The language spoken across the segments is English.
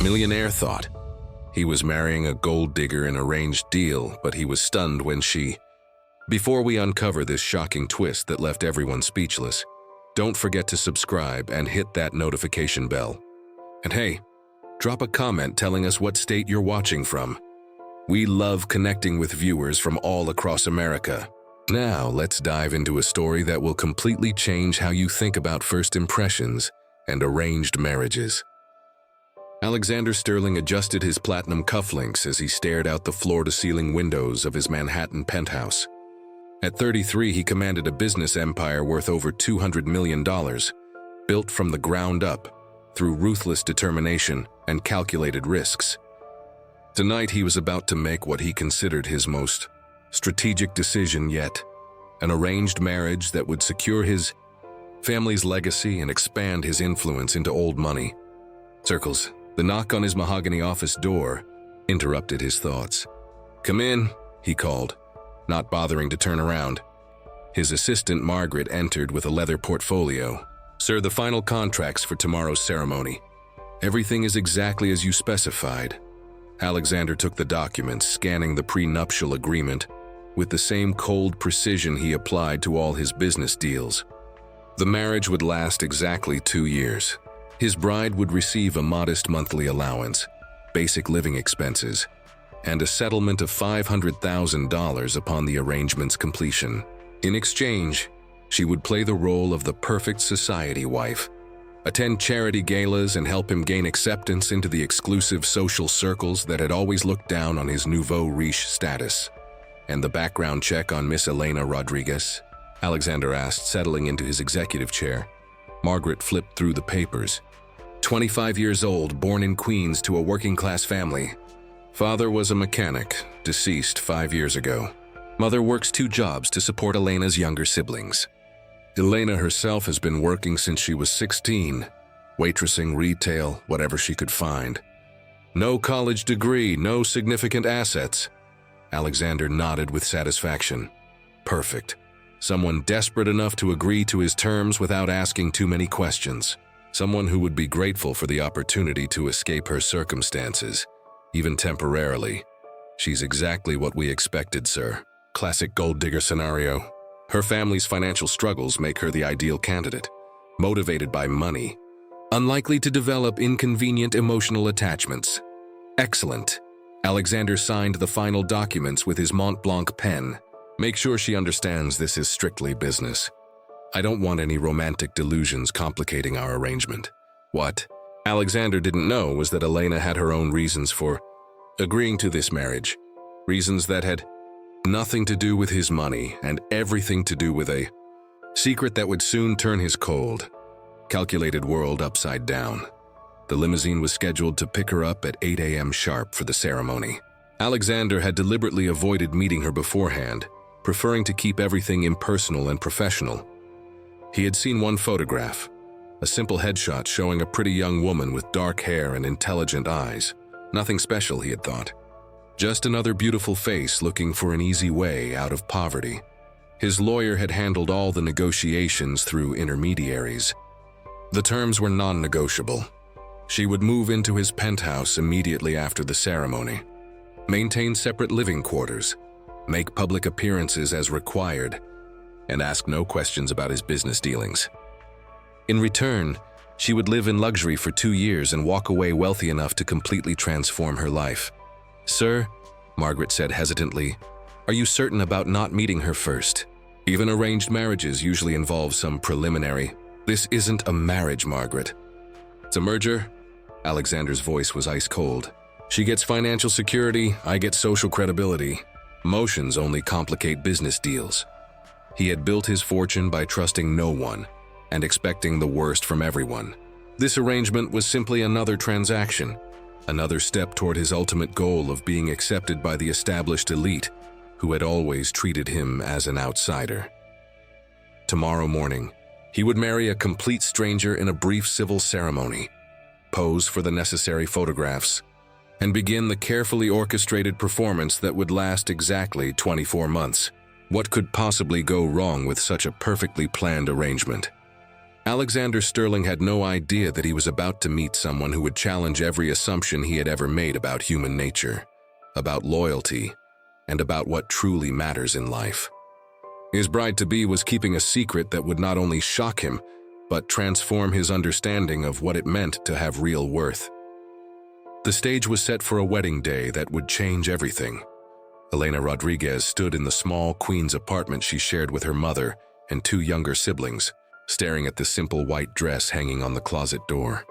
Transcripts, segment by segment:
Millionaire thought he was marrying a gold digger in an arranged deal, but he was stunned when she... Before we uncover this shocking twist that left everyone speechless, don't forget to subscribe and hit that notification bell. And hey, drop a comment telling us what state you're watching from. We love connecting with viewers from all across America. Now, let's dive into a story that will completely change how you think about first impressions and arranged marriages. Alexander Sterling adjusted his platinum cufflinks as he stared out the floor-to-ceiling windows of his Manhattan penthouse. At 33, he commanded a business empire worth over $200 million, built from the ground up through ruthless determination and calculated risks. Tonight, he was about to make what he considered his most strategic decision yet, an arranged marriage that would secure his family's legacy and expand his influence into old money. Circles. The knock on his mahogany office door interrupted his thoughts. "Come in," he called, not bothering to turn around. His assistant, Margaret, entered with a leather portfolio. "Sir, the final contracts for tomorrow's ceremony. Everything is exactly as you specified." Alexander took the documents, scanning the prenuptial agreement with the same cold precision he applied to all his business deals. The marriage would last exactly 2 years. His bride would receive a modest monthly allowance, basic living expenses, and a settlement of $500,000 upon the arrangement's completion. In exchange, she would play the role of the perfect society wife, attend charity galas and help him gain acceptance into the exclusive social circles that had always looked down on his nouveau riche status. "And the background check on Miss Elena Rodriguez?" Alexander asked, settling into his executive chair. Margaret flipped through the papers. 25 years old, born in Queens to a working-class family. Father was a mechanic, deceased 5 years ago. Mother works 2 jobs to support Elena's younger siblings. Elena herself has been working since she was 16, waitressing, retail, whatever she could find. No college degree, no significant assets. Alexander nodded with satisfaction. Perfect. Someone desperate enough to agree to his terms without asking too many questions. Someone who would be grateful for the opportunity to escape her circumstances, even temporarily. "She's exactly what we expected, sir. Classic gold digger scenario. Her family's financial struggles make her the ideal candidate. Motivated by money. Unlikely to develop inconvenient emotional attachments." "Excellent." Alexander signed the final documents with his Mont Blanc pen. "Make sure she understands this is strictly business. I don't want any romantic delusions complicating our arrangement." What Alexander didn't know was that Elena had her own reasons for agreeing to this marriage. Reasons that had nothing to do with his money and everything to do with a secret that would soon turn his cold, calculated world upside down. The limousine was scheduled to pick her up at 8 a.m. sharp for the ceremony. Alexander had deliberately avoided meeting her beforehand, preferring to keep everything impersonal and professional. He had seen one photograph, a simple headshot showing a pretty young woman with dark hair and intelligent eyes. Nothing special, he had thought. Just another beautiful face looking for an easy way out of poverty. His lawyer had handled all the negotiations through intermediaries. The terms were non-negotiable. She would move into his penthouse immediately after the ceremony, maintain separate living quarters, make public appearances as required, and ask no questions about his business dealings. In return, she would live in luxury for 2 years and walk away wealthy enough to completely transform her life. "Sir," Margaret said hesitantly, "are you certain about not meeting her first? Even arranged marriages usually involve some preliminary." "This isn't a marriage, Margaret. It's a merger." Alexander's voice was ice cold. "She gets financial security, I get social credibility. Emotions only complicate business deals." He had built his fortune by trusting no one and expecting the worst from everyone. This arrangement was simply another transaction, another step toward his ultimate goal of being accepted by the established elite who had always treated him as an outsider. Tomorrow morning, he would marry a complete stranger in a brief civil ceremony, pose for the necessary photographs, and begin the carefully orchestrated performance that would last exactly 24 months. What could possibly go wrong with such a perfectly planned arrangement? Alexander Sterling had no idea that he was about to meet someone who would challenge every assumption he had ever made about human nature, about loyalty, and about what truly matters in life. His bride-to-be was keeping a secret that would not only shock him, but transform his understanding of what it meant to have real worth. The stage was set for a wedding day that would change everything. Elena Rodriguez stood in the small Queens apartment she shared with her mother and two younger siblings, staring at the simple white dress hanging on the closet door.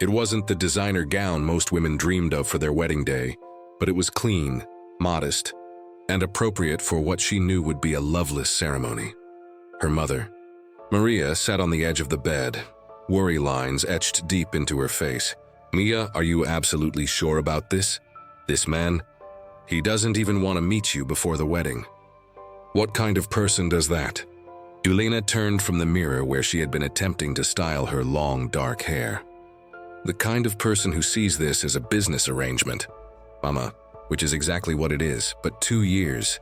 It wasn't the designer gown most women dreamed of for their wedding day, but it was clean, modest, and appropriate for what she knew would be a loveless ceremony. Her mother, Maria, sat on the edge of the bed, worry lines etched deep into her face. "Mia, are you absolutely sure about this? This man? He doesn't even want to meet you before the wedding. What kind of person does that?" Elena turned from the mirror where she had been attempting to style her long, dark hair. "The kind of person who sees this as a business arrangement, Mama, which is exactly what it is, but 2 years.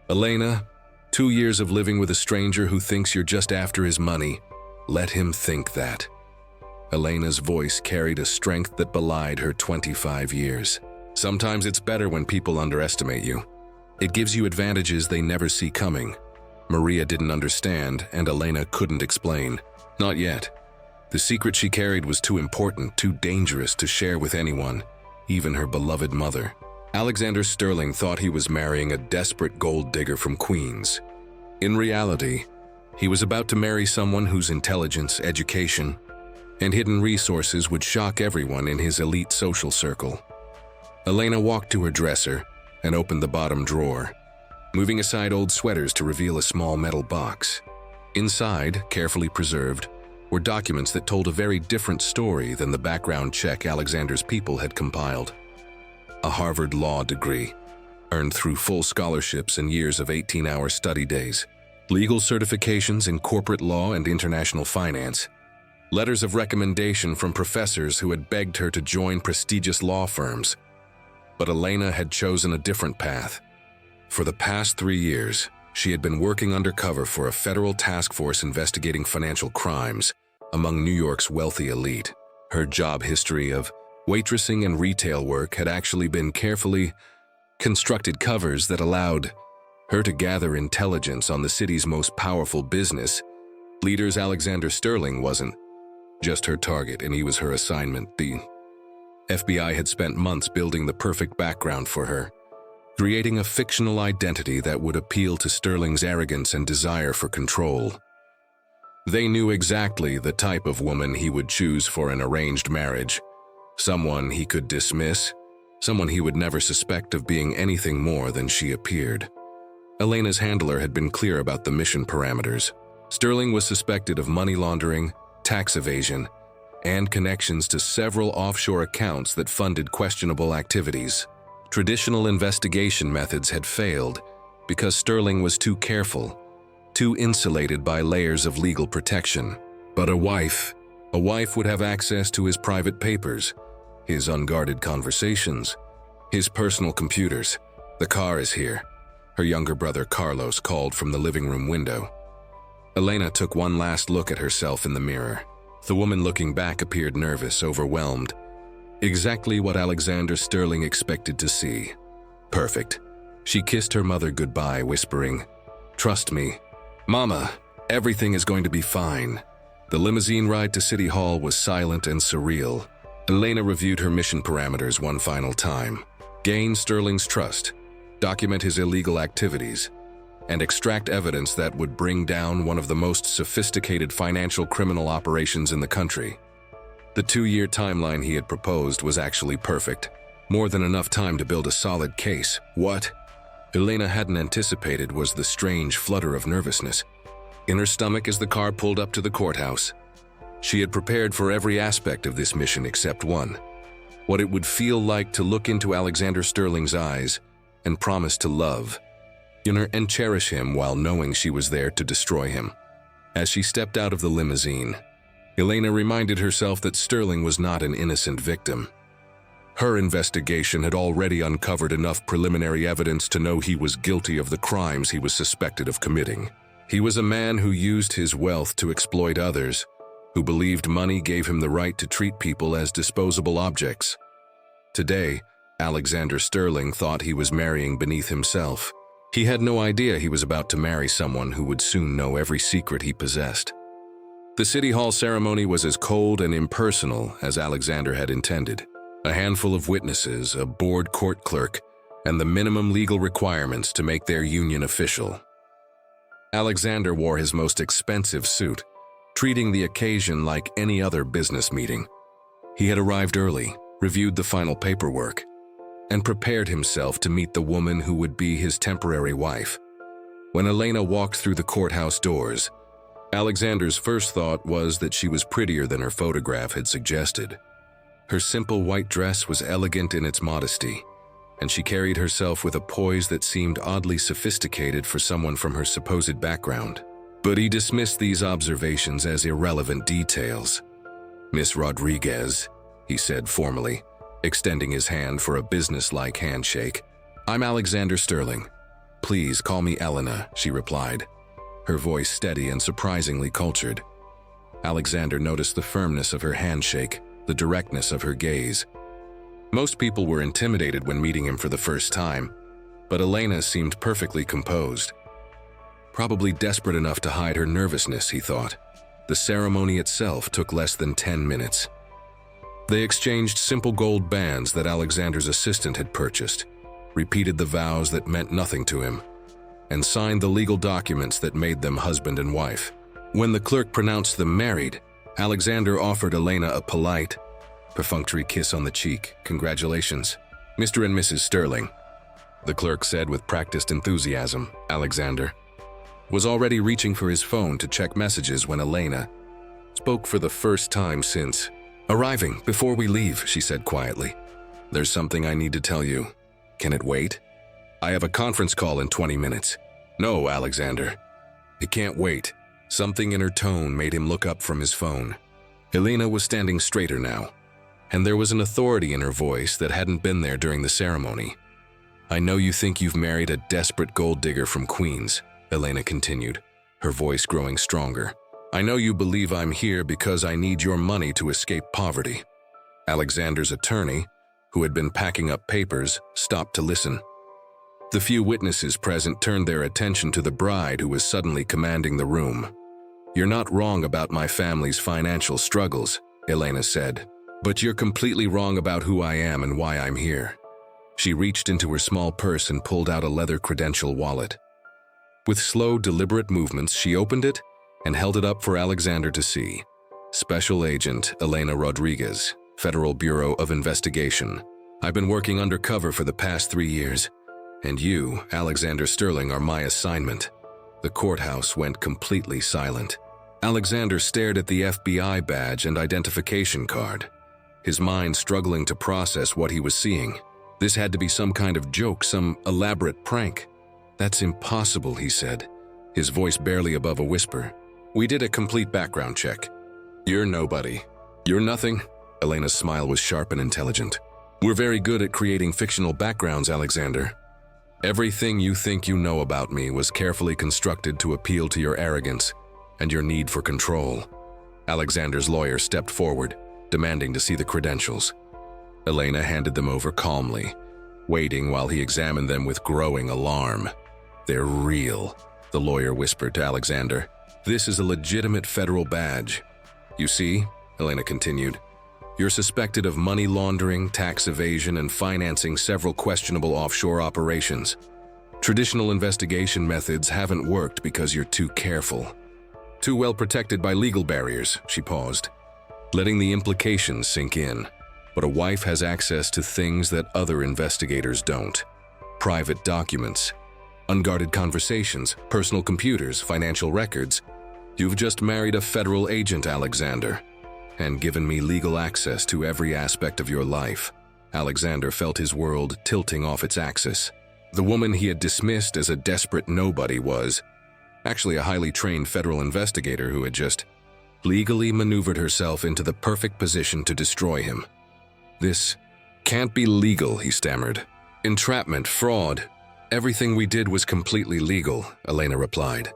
Elena, 2 years of living with a stranger who thinks you're just after his money. Let him think that." Elena's voice carried a strength that belied her 25 years. "Sometimes it's better when people underestimate you. It gives you advantages they never see coming." Maria didn't understand, and Elena couldn't explain. Not yet. The secret she carried was too important, too dangerous to share with anyone, even her beloved mother. Alexander Sterling thought he was marrying a desperate gold digger from Queens. In reality, he was about to marry someone whose intelligence, education, and hidden resources would shock everyone in his elite social circle. Elena walked to her dresser and opened the bottom drawer, moving aside old sweaters to reveal a small metal box. Inside, carefully preserved, were documents that told a very different story than the background check Alexander's people had compiled. A Harvard law degree, earned through full scholarships and years of 18-hour study days, legal certifications in corporate law and international finance, letters of recommendation from professors who had begged her to join prestigious law firms. But Elena had chosen a different path. For the past 3 years, she had been working undercover for a federal task force investigating financial crimes among New York's wealthy elite. Her job history of waitressing and retail work had actually been carefully constructed covers that allowed her to gather intelligence on the city's most powerful business leaders. Alexander Sterling wasn't just her target, and he was her assignment. The FBI had spent months building the perfect background for her, creating a fictional identity that would appeal to Sterling's arrogance and desire for control. They knew exactly the type of woman he would choose for an arranged marriage, someone he could dismiss, someone he would never suspect of being anything more than she appeared. Elena's handler had been clear about the mission parameters. Sterling was suspected of money laundering, tax evasion, and connections to several offshore accounts that funded questionable activities. Traditional investigation methods had failed because Sterling was too careful, too insulated by layers of legal protection. But a wife would have access to his private papers, his unguarded conversations, his personal computers. "The car is here," her younger brother Carlos called from the living room window. Elena took one last look at herself in the mirror. The woman looking back appeared nervous, overwhelmed. Exactly what Alexander Sterling expected to see. Perfect. She kissed her mother goodbye, whispering, "Trust me, Mama, everything is going to be fine." The limousine ride to City Hall was silent and surreal. Elena reviewed her mission parameters one final time. Gain Sterling's trust, document his illegal activities, and extract evidence that would bring down one of the most sophisticated financial criminal operations in the country. The 2-year timeline he had proposed was actually perfect. More than enough time to build a solid case. What Elena hadn't anticipated was the strange flutter of nervousness in her stomach as the car pulled up to the courthouse. She had prepared for every aspect of this mission except one: what it would feel like to look into Alexander Sterling's eyes and promise to love and cherish him while knowing she was there to destroy him. As she stepped out of the limousine, Elena reminded herself that Sterling was not an innocent victim. Her investigation had already uncovered enough preliminary evidence to know he was guilty of the crimes he was suspected of committing. He was a man who used his wealth to exploit others, who believed money gave him the right to treat people as disposable objects. Today, Alexander Sterling thought he was marrying beneath himself. He had no idea he was about to marry someone who would soon know every secret he possessed. The City Hall ceremony was as cold and impersonal as Alexander had intended. A handful of witnesses, a bored court clerk, and the minimum legal requirements to make their union official. Alexander wore his most expensive suit, treating the occasion like any other business meeting. He had arrived early, reviewed the final paperwork, and prepared himself to meet the woman who would be his temporary wife. When Elena walked through the courthouse doors, Alexander's first thought was that she was prettier than her photograph had suggested. Her simple white dress was elegant in its modesty, and she carried herself with a poise that seemed oddly sophisticated for someone from her supposed background. But he dismissed these observations as irrelevant details. "Miss Rodriguez," he said formally, extending his hand for a businesslike handshake. "I'm Alexander Sterling. Please call me Elena," she replied, her voice steady and surprisingly cultured. Alexander noticed the firmness of her handshake, the directness of her gaze. Most people were intimidated when meeting him for the first time, but Elena seemed perfectly composed. Probably desperate enough to hide her nervousness, he thought. The ceremony itself took less than 10 minutes. They exchanged simple gold bands that Alexander's assistant had purchased, repeated the vows that meant nothing to him, and signed the legal documents that made them husband and wife. When the clerk pronounced them married, Alexander offered Elena a polite, perfunctory kiss on the cheek. "Congratulations, Mr. and Mrs. Sterling," the clerk said with practiced enthusiasm. Alexander was already reaching for his phone to check messages when Elena spoke for the first time since arriving. "Before we leave," she said quietly, "there's something I need to tell you. Can it wait? I have a conference call in 20 minutes. "No, Alexander. It can't wait." Something in her tone made him look up from his phone. Elena was standing straighter now, and there was an authority in her voice that hadn't been there during the ceremony. "I know you think you've married a desperate gold digger from Queens," Elena continued, her voice growing stronger. "I know you believe I'm here because I need your money to escape poverty." Alexander's attorney, who had been packing up papers, stopped to listen. The few witnesses present turned their attention to the bride who was suddenly commanding the room. "You're not wrong about my family's financial struggles," Elena said, "but you're completely wrong about who I am and why I'm here." She reached into her small purse and pulled out a leather credential wallet. With slow, deliberate movements, she opened it and held it up for Alexander to see. "Special Agent Elena Rodriguez, Federal Bureau of Investigation. I've been working undercover for the past 3 years. And you, Alexander Sterling, are my assignment." The courthouse went completely silent. Alexander stared at the FBI badge and identification card, his mind struggling to process what he was seeing. This had to be some kind of joke, some elaborate prank. "That's impossible," he said, his voice barely above a whisper. "We did a complete background check. You're nobody. You're nothing." Elena's smile was sharp and intelligent. "We're very good at creating fictional backgrounds, Alexander. Everything you think you know about me was carefully constructed to appeal to your arrogance and your need for control." Alexander's lawyer stepped forward, demanding to see the credentials. Elena handed them over calmly, waiting while he examined them with growing alarm. "They're real," the lawyer whispered to Alexander. "This is a legitimate federal badge. You see," Elena continued, "you're suspected of money laundering, tax evasion, and financing several questionable offshore operations. Traditional investigation methods haven't worked because you're too careful. Too well protected by legal barriers." She paused, letting the implications sink in. "But a wife has access to things that other investigators don't. Private documents, unguarded conversations, personal computers, financial records. You've just married a federal agent, Alexander, and given me legal access to every aspect of your life." Alexander felt his world tilting off its axis. The woman he had dismissed as a desperate nobody was actually a highly trained federal investigator who had just legally maneuvered herself into the perfect position to destroy him. "This can't be legal," he stammered. "Entrapment, fraud. Everything we did was completely legal," Elena replied.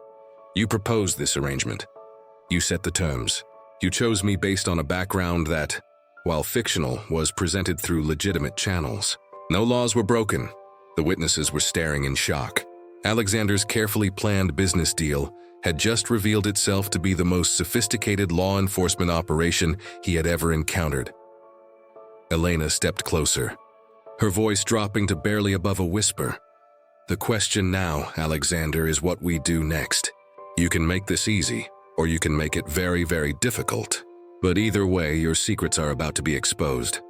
"You proposed this arrangement. You set the terms. You chose me based on a background that, while fictional, was presented through legitimate channels. No laws were broken. The witnesses were staring in shock. Alexander's carefully planned business deal had just revealed itself to be the most sophisticated law enforcement operation he had ever encountered. Elena stepped closer, her voice dropping to barely above a whisper. The question now, Alexander, is what we do next. You can make this easy, or you can make it very, very difficult. But either way, your secrets are about to be exposed.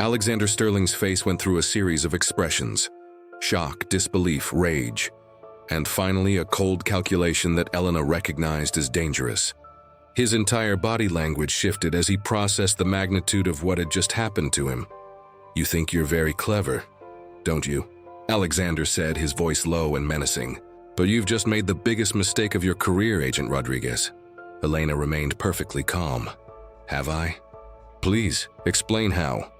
Alexander Sterling's face went through a series of expressions: shock, disbelief, rage, and finally a cold calculation that Elena recognized as dangerous. His entire body language shifted as he processed the magnitude of what had just happened to him. You think you're very clever, don't you? Alexander said, his voice low and menacing. But you've just made the biggest mistake of your career, Agent Rodriguez. Elena remained perfectly calm. Have I? Please, explain how.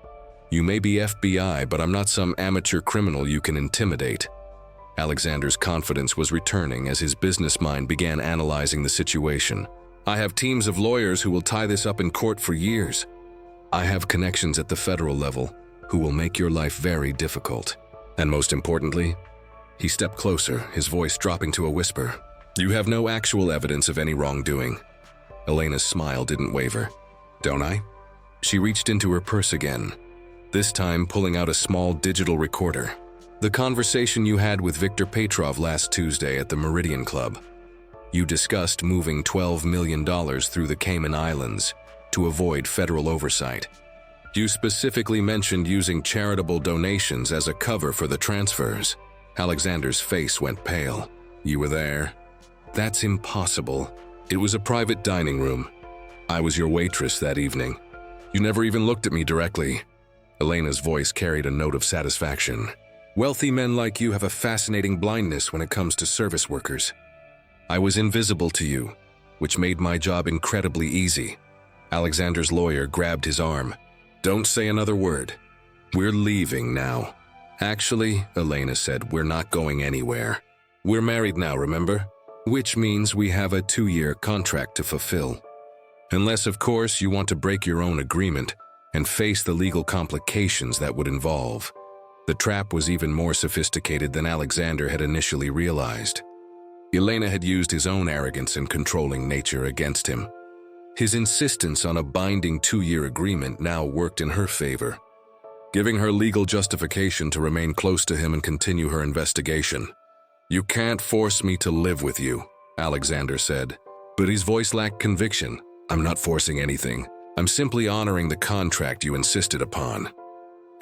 You may be FBI, but I'm not some amateur criminal you can intimidate. Alexander's confidence was returning as his business mind began analyzing the situation. I have teams of lawyers who will tie this up in court for years. I have connections at the federal level who will make your life very difficult. And most importantly, he stepped closer, his voice dropping to a whisper. You have no actual evidence of any wrongdoing. Elena's smile didn't waver. Don't I? She reached into her purse again, this time pulling out a small digital recorder. The conversation you had with Victor Petrov last Tuesday at the Meridian Club. You discussed moving $12 million through the Cayman Islands to avoid federal oversight. You specifically mentioned using charitable donations as a cover for the transfers. Alexander's face went pale. You were there? That's impossible. It was a private dining room. I was your waitress that evening. You never even looked at me directly. Elena's voice carried a note of satisfaction. Wealthy men like you have a fascinating blindness when it comes to service workers. I was invisible to you, which made my job incredibly easy. Alexander's lawyer grabbed his arm. Don't say another word. We're leaving now. Actually, Elena said, we're not going anywhere. We're married now, remember? Which means we have a 2-year contract to fulfill. Unless, of course, you want to break your own agreement and face the legal complications that would involve. The trap was even more sophisticated than Alexander had initially realized. Elena had used his own arrogance and controlling nature against him. His insistence on a binding 2-year agreement now worked in her favor, giving her legal justification to remain close to him and continue her investigation. You can't force me to live with you, Alexander said, but his voice lacked conviction. I'm not forcing anything. I'm simply honoring the contract you insisted upon.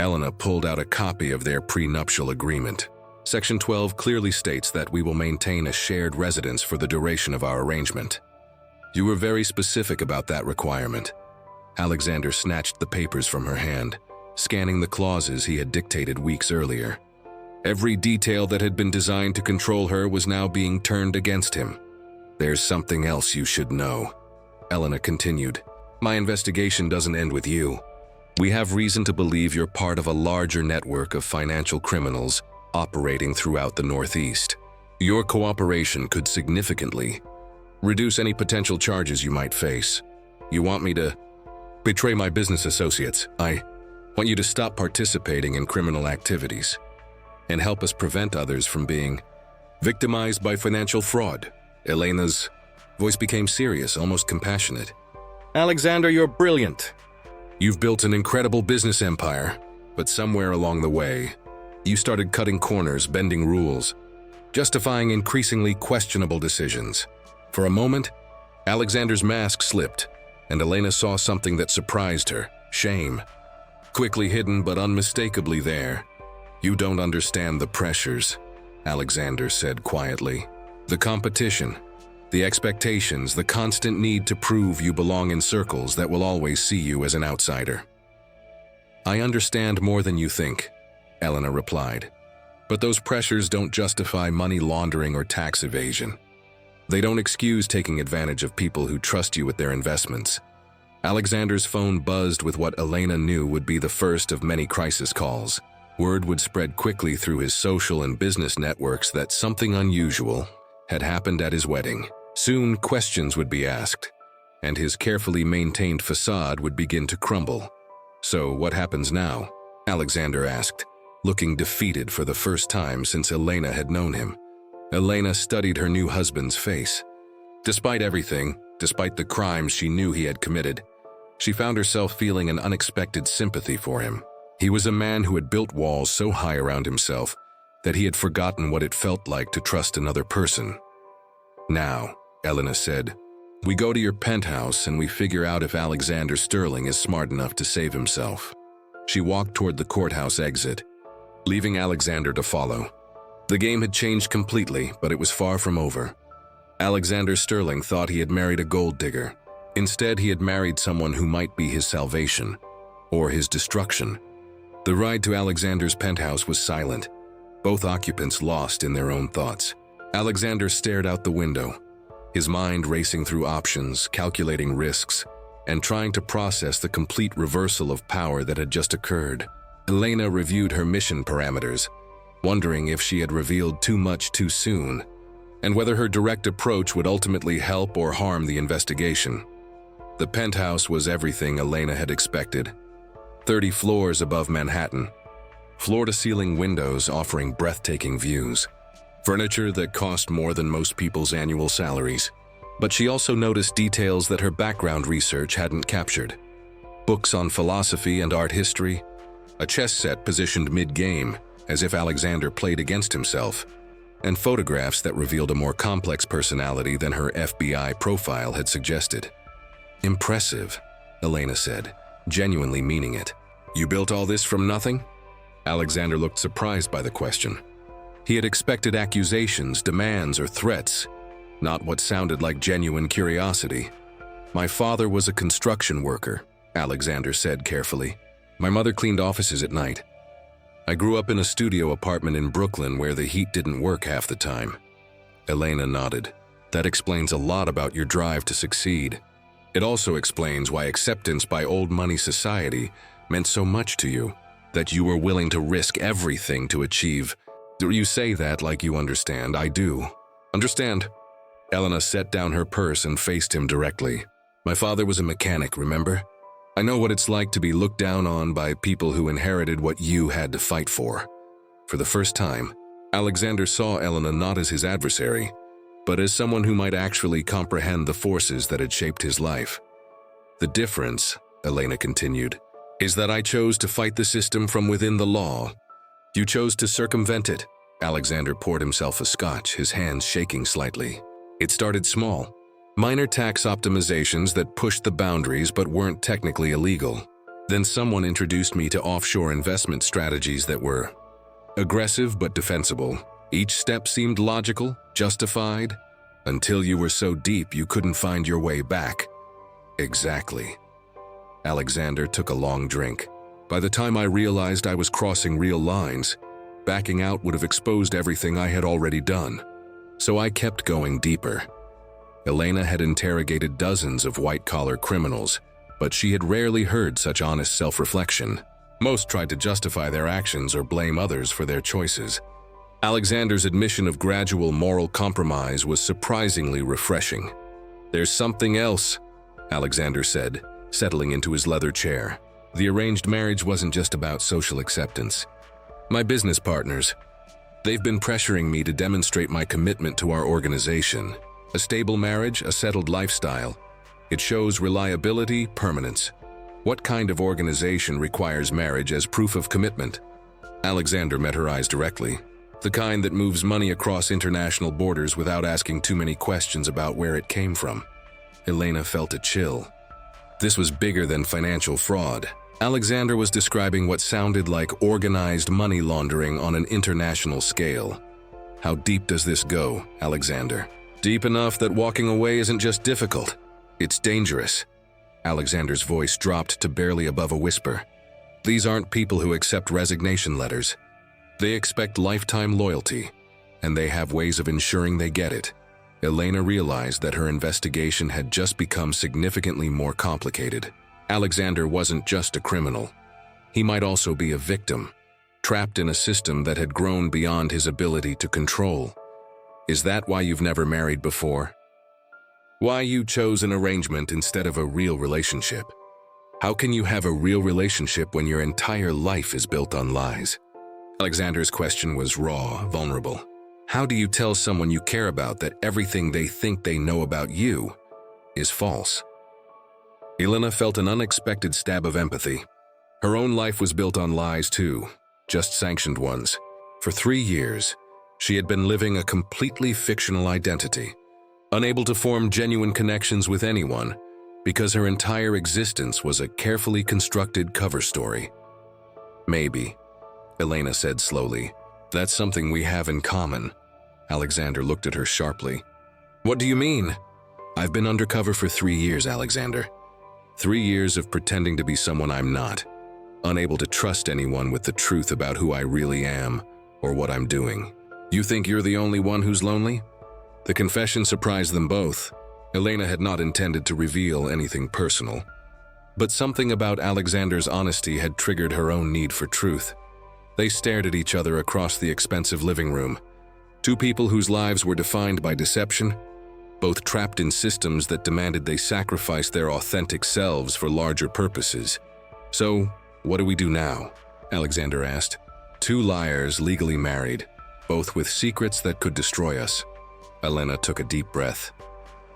Elena pulled out a copy of their prenuptial agreement. Section 12 clearly states that we will maintain a shared residence for the duration of our arrangement. You were very specific about that requirement. Alexander snatched the papers from her hand, scanning the clauses he had dictated weeks earlier. Every detail that had been designed to control her was now being turned against him. There's something else you should know, Elena continued. My investigation doesn't end with you. We have reason to believe you're part of a larger network of financial criminals operating throughout the Northeast. Your cooperation could significantly reduce any potential charges you might face. You want me to betray my business associates. I want you to stop participating in criminal activities and help us prevent others from being victimized by financial fraud. Elena's voice became serious, almost compassionate. Alexander, you're brilliant. You've built an incredible business empire, but somewhere along the way, you started cutting corners, bending rules, justifying increasingly questionable decisions. For a moment, Alexander's mask slipped, and Elena saw something that surprised her: shame. Quickly hidden but unmistakably there. You don't understand the pressures, Alexander said quietly. The competition, the expectations, the constant need to prove you belong in circles that will always see you as an outsider. I understand more than you think, Elena replied. But those pressures don't justify money laundering or tax evasion. They don't excuse taking advantage of people who trust you with their investments. Alexander's phone buzzed with what Elena knew would be the first of many crisis calls. Word would spread quickly through his social and business networks that something unusual had happened at his wedding. Soon, questions would be asked. and his carefully maintained facade would begin to crumble. "So, what happens now?" Alexander asked, looking defeated for the first time since Elena had known him. Elena studied her new husband's face. Despite everything, despite the crimes she knew he had committed, she found herself feeling an unexpected sympathy for him. He was a man who had built walls so high around himself that he had forgotten what it felt like to trust another person. "Now," Elena said, "we go to your penthouse and we figure out if Alexander Sterling is smart enough to save himself." She walked toward the courthouse exit, leaving Alexander to follow. The game had changed completely, but it was far from over. Alexander Sterling thought he had married a gold digger. Instead, he had married someone who might be his salvation, or his destruction. The ride to Alexander's penthouse was silent, both occupants lost in their own thoughts. Alexander stared out the window, his mind racing through options, calculating risks, and trying to process the complete reversal of power that had just occurred. Elena reviewed her mission parameters, wondering if she had revealed too much too soon, and whether her direct approach would ultimately help or harm the investigation. The penthouse was everything Elena had expected. 30 floors above Manhattan, floor-to-ceiling windows offering breathtaking views, furniture that cost more than most people's annual salaries. But she also noticed details that her background research hadn't captured. Books on philosophy and art history, a chess set positioned mid-game, as if Alexander played against himself, and photographs that revealed a more complex personality than her FBI profile had suggested. "Impressive," Elena said, genuinely meaning it. "You built all this from nothing?" Alexander looked surprised by the question. He had expected accusations, demands, or threats, not what sounded like genuine curiosity. "My father was a construction worker," Alexander said carefully. "My mother cleaned offices at night. I grew up in a studio apartment in Brooklyn where the heat didn't work half the time." Elena nodded. "That explains a lot about your drive to succeed. It also explains why acceptance by old money society meant so much to you, that you were willing to risk everything to achieve." "You say that like you understand. I do. Understand." Elena set down her purse and faced him directly. "My father was a mechanic, remember? I know what it's like to be looked down on by people who inherited what you had to fight for." For the first time, Alexander saw Elena not as his adversary, but as someone who might actually comprehend the forces that had shaped his life. "The difference," Elena continued, "is that I chose to fight the system from within the law. You chose to circumvent it." Alexander poured himself a scotch, his hands shaking slightly. "It started small. Minor tax optimizations that pushed the boundaries but weren't technically illegal. Then someone introduced me to offshore investment strategies that were aggressive but defensible. Each step seemed logical, justified, until you were so deep you couldn't find your way back." "Exactly." Alexander took a long drink. "By the time I realized I was crossing real lines, backing out would have exposed everything I had already done. So I kept going deeper." Elena had interrogated dozens of white-collar criminals, but she had rarely heard such honest self-reflection. Most tried to justify their actions or blame others for their choices. Alexander's admission of gradual moral compromise was surprisingly refreshing. "There's something else," Alexander said, settling into his leather chair. "The arranged marriage wasn't just about social acceptance. My business partners, they've been pressuring me to demonstrate my commitment to our organization. A stable marriage, a settled lifestyle. It shows reliability, permanence. What kind of organization requires marriage as proof of commitment?" Alexander met her eyes directly. "The kind that moves money across international borders without asking too many questions about where it came from." Elena felt a chill. This was bigger than financial fraud. Alexander was describing what sounded like organized money laundering on an international scale. "How deep does this go, Alexander?" "Deep enough that walking away isn't just difficult, it's dangerous." Alexander's voice dropped to barely above a whisper. "These aren't people who accept resignation letters. They expect lifetime loyalty, and they have ways of ensuring they get it." Elena realized that her investigation had just become significantly more complicated. Alexander wasn't just a criminal. He might also be a victim, trapped in a system that had grown beyond his ability to control. "Is that why you've never married before?" Why you chose an arrangement instead of a real relationship? How can you have a real relationship when your entire life is built on lies? Alexander's question was raw, vulnerable. How do you tell someone you care about that everything they think they know about you is false? Elena felt an unexpected stab of empathy. Her own life was built on lies too, just sanctioned ones. For 3 years, she had been living a completely fictional identity, unable to form genuine connections with anyone because her entire existence was a carefully constructed cover story. Maybe, Elena said slowly, that's something we have in common. Alexander looked at her sharply. What do you mean? I've been undercover for 3 years, Alexander. 3 years of pretending to be someone I'm not, unable to trust anyone with the truth about who I really am or what I'm doing. You think you're the only one who's lonely? The confession surprised them both. Elena had not intended to reveal anything personal, but something about Alexander's honesty had triggered her own need for truth. They stared at each other across the expensive living room. Two people whose lives were defined by deception, both trapped in systems that demanded they sacrifice their authentic selves for larger purposes. So, what do we do now? Alexander asked. Two liars legally married, both with secrets that could destroy us. Elena took a deep breath.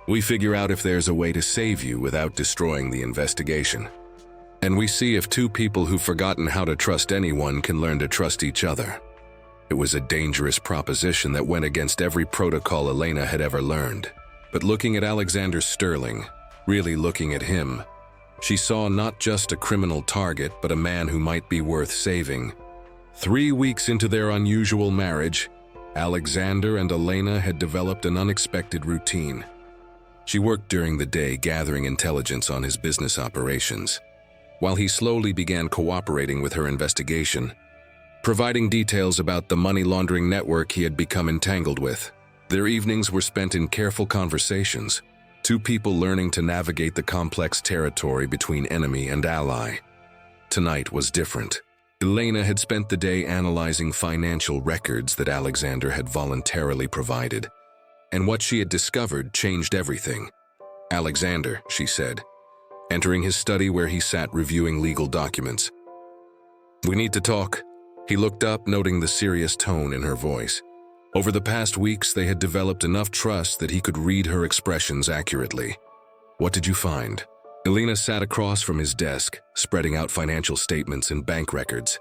We figure out if there's a way to save you without destroying the investigation. And we see if two people who've forgotten how to trust anyone can learn to trust each other. It was a dangerous proposition that went against every protocol Elena had ever learned. But looking at Alexander Sterling, really looking at him, she saw not just a criminal target, but a man who might be worth saving. 3 weeks into their unusual marriage, Alexander and Elena had developed an unexpected routine. She worked during the day gathering intelligence on his business operations, while he slowly began cooperating with her investigation, providing details about the money laundering network he had become entangled with. Their evenings were spent in careful conversations, two people learning to navigate the complex territory between enemy and ally. Tonight was different. Elena had spent the day analyzing financial records that Alexander had voluntarily provided, and what she had discovered changed everything. Alexander, she said, entering his study where he sat reviewing legal documents. We need to talk. He looked up, noting the serious tone in her voice. Over the past weeks, they had developed enough trust that he could read her expressions accurately. What did you find? Elena sat across from his desk, spreading out financial statements and bank records.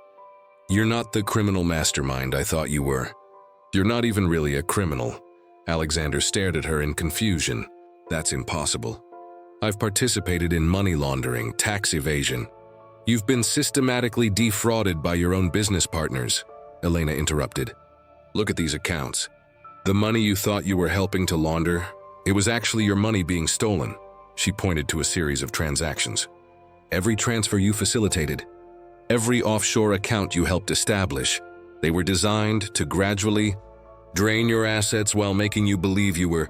You're not the criminal mastermind I thought you were. You're not even really a criminal. Alexander stared at her in confusion. That's impossible. I've participated in money laundering, tax evasion. You've been systematically defrauded by your own business partners, Elena interrupted. Look at these accounts. The money you thought you were helping to launder, it was actually your money being stolen. She pointed to a series of transactions. Every transfer you facilitated, every offshore account you helped establish, they were designed to gradually drain your assets while making you believe you were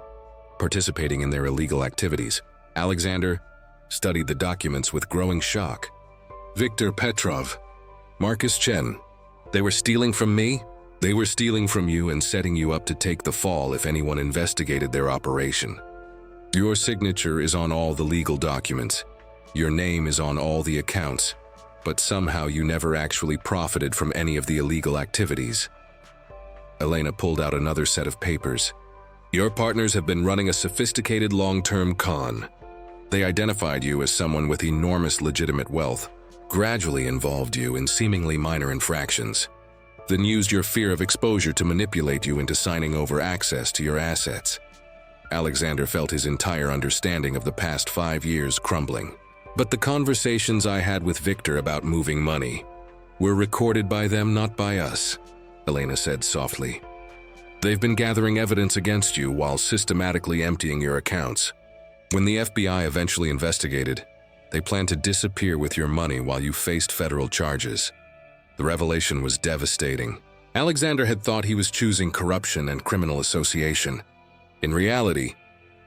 participating in their illegal activities. Alexander studied the documents with growing shock. Viktor Petrov, Marcus Chen, they were stealing from me? They were stealing from you and setting you up to take the fall if anyone investigated their operation. Your signature is on all the legal documents. Your name is on all the accounts, but somehow you never actually profited from any of the illegal activities. Elena pulled out another set of papers. Your partners have been running a sophisticated long-term con. They identified you as someone with enormous legitimate wealth, gradually involved you in seemingly minor infractions, then used your fear of exposure to manipulate you into signing over access to your assets. Alexander felt his entire understanding of the past 5 years crumbling. But the conversations I had with Victor about moving money were recorded by them, not by us, Elena said softly. They've been gathering evidence against you while systematically emptying your accounts. When the FBI eventually investigated, they planned to disappear with your money while you faced federal charges. The revelation was devastating. Alexander had thought he was choosing corruption and criminal association. In reality,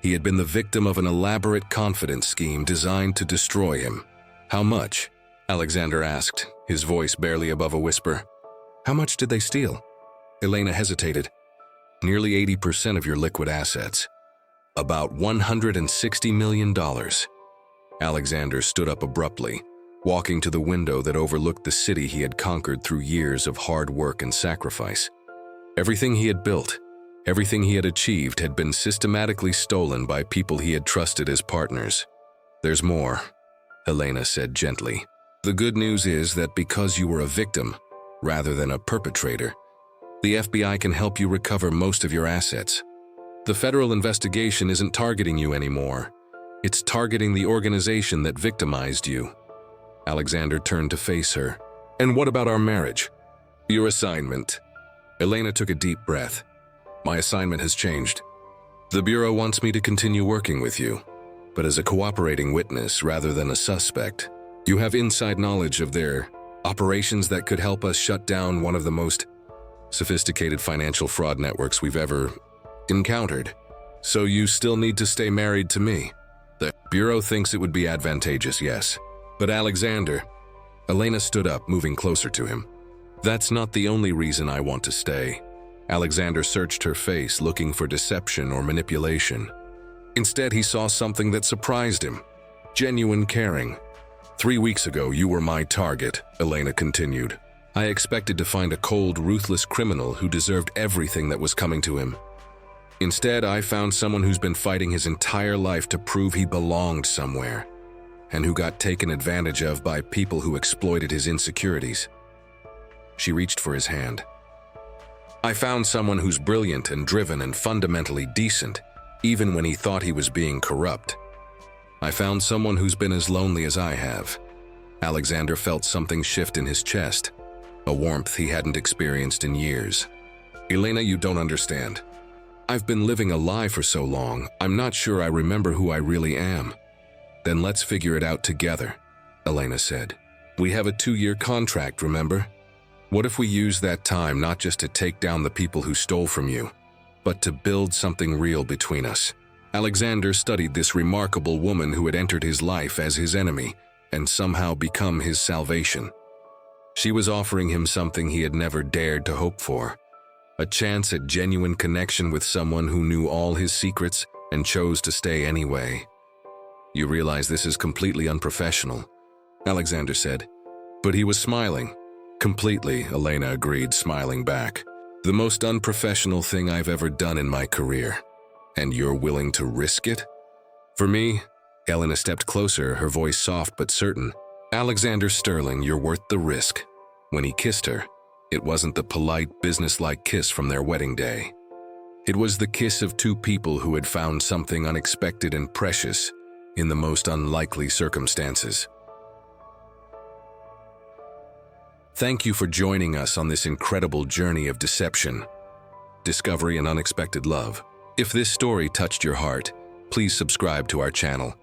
he had been the victim of an elaborate confidence scheme designed to destroy him. How much? Alexander asked, his voice barely above a whisper. How much did they steal? Elena hesitated. Nearly 80% of your liquid assets. About $160 million. Alexander stood up abruptly, walking to the window that overlooked the city he had conquered through years of hard work and sacrifice. Everything he had built, everything he had achieved had been systematically stolen by people he had trusted as partners. "There's more," Elena said gently. "The good news is that because you were a victim, rather than a perpetrator, the FBI can help you recover most of your assets. The federal investigation isn't targeting you anymore. It's targeting the organization that victimized you." Alexander turned to face her. "And what about our marriage?" "Your assignment." Elena took a deep breath. "My assignment has changed. The Bureau wants me to continue working with you, but as a cooperating witness rather than a suspect. You have inside knowledge of their operations that could help us shut down one of the most sophisticated financial fraud networks we've ever encountered. So you still need to stay married to me. The Bureau thinks it would be advantageous, yes. But Alexander..." Elena stood up, moving closer to him. "That's not the only reason I want to stay." Alexander searched her face, looking for deception or manipulation. Instead, he saw something that surprised him. Genuine caring. "3 weeks ago, you were my target," Elena continued. "I expected to find a cold, ruthless criminal who deserved everything that was coming to him. Instead, I found someone who's been fighting his entire life to prove he belonged somewhere, and who got taken advantage of by people who exploited his insecurities." She reached for his hand. "I found someone who's brilliant and driven and fundamentally decent, even when he thought he was being corrupt. I found someone who's been as lonely as I have." Alexander felt something shift in his chest, a warmth he hadn't experienced in years. "Elena, you don't understand. I've been living a lie for so long, I'm not sure I remember who I really am." "Then let's figure it out together," Elena said. "We have a 2-year contract, remember? What if we use that time not just to take down the people who stole from you, but to build something real between us?" Alexander studied this remarkable woman who had entered his life as his enemy and somehow become his salvation. She was offering him something he had never dared to hope for. A chance at genuine connection with someone who knew all his secrets and chose to stay anyway. "You realize this is completely unprofessional," Alexander said. But he was smiling. "Completely," Elena agreed, smiling back. "The most unprofessional thing I've ever done in my career. And you're willing to risk it?" "For me," Elena stepped closer, her voice soft but certain. "Alexander Sterling, you're worth the risk." When he kissed her, it wasn't the polite, businesslike kiss from their wedding day. It was the kiss of two people who had found something unexpected and precious in the most unlikely circumstances. Thank you for joining us on this incredible journey of deception, discovery, and unexpected love. If this story touched your heart, please subscribe to our channel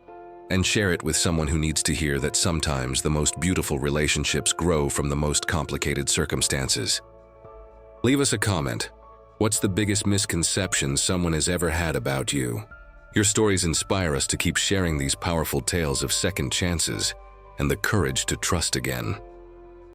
and share it with someone who needs to hear that sometimes the most beautiful relationships grow from the most complicated circumstances. Leave us a comment. What's the biggest misconception someone has ever had about you? Your stories inspire us to keep sharing these powerful tales of second chances and the courage to trust again.